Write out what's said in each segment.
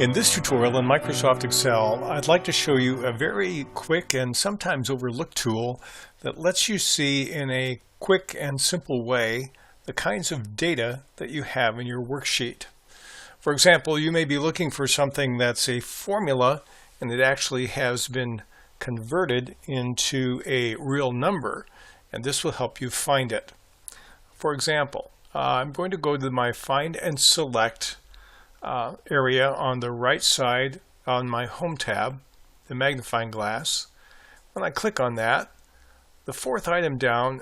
In this tutorial in Microsoft Excel, I'd like to show you a very quick and sometimes overlooked tool that lets you see in a quick and simple way the kinds of data that you have in your worksheet. For example, you may be looking for something that's a formula and it actually has been converted into a real number, and this will help you find it. For example, I'm going to go to my Find and Select area on the right side on my Home tab, the magnifying glass. When I click on that, the fourth item down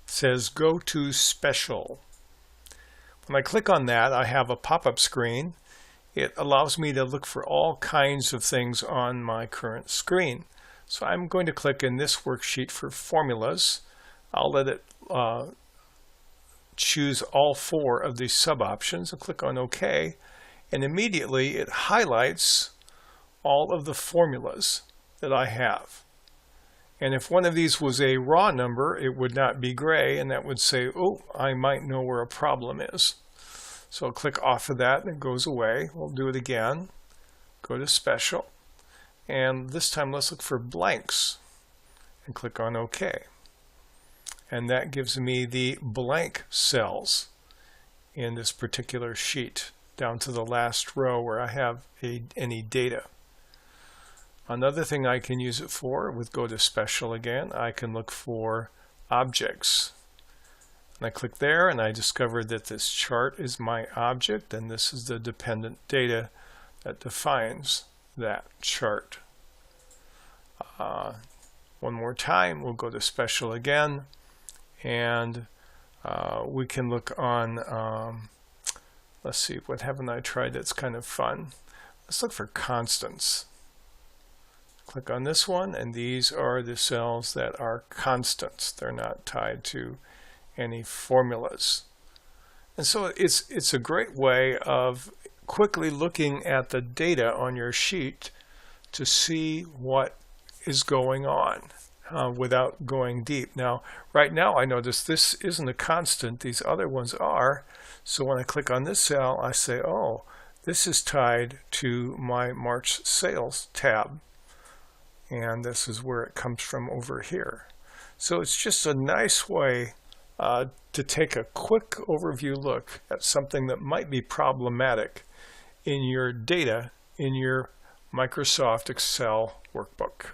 says Go to Special. When I click on that, I have a pop-up screen. It allows me to look for all kinds of things on my current screen. So I'm going to click in this worksheet for formulas. I'll let it choose all four of these sub-options and click on OK, and immediately it highlights all of the formulas that I have. And if one of these was a raw number, it would not be gray, and that would say, oh, I might know where a problem is. So I'll click off of that and it goes away. We'll do it again. Go to Special, and this time let's look for blanks and click on OK. And that gives me the blank cells in this particular sheet down to the last row where I have any data. Another thing I can use it for, with Go to Special again, I can look for objects. And I click there and I discover that this chart is my object, and this is the dependent data that defines that chart. One more time, we'll go to Special again. And we can look on, let's see, what haven't I tried that's kind of fun? Let's look for constants. Click on this one, and these are the cells that are constants. They're not tied to any formulas. And so it's a great way of quickly looking at the data on your sheet to see what is going on. Without going deep. Now, right now I notice this isn't a constant, these other ones are. So when I click on this cell, I say, oh, this is tied to my March sales tab. And this is where it comes from over here. So it's just a nice way to take a quick overview look at something that might be problematic in your data in your Microsoft Excel workbook.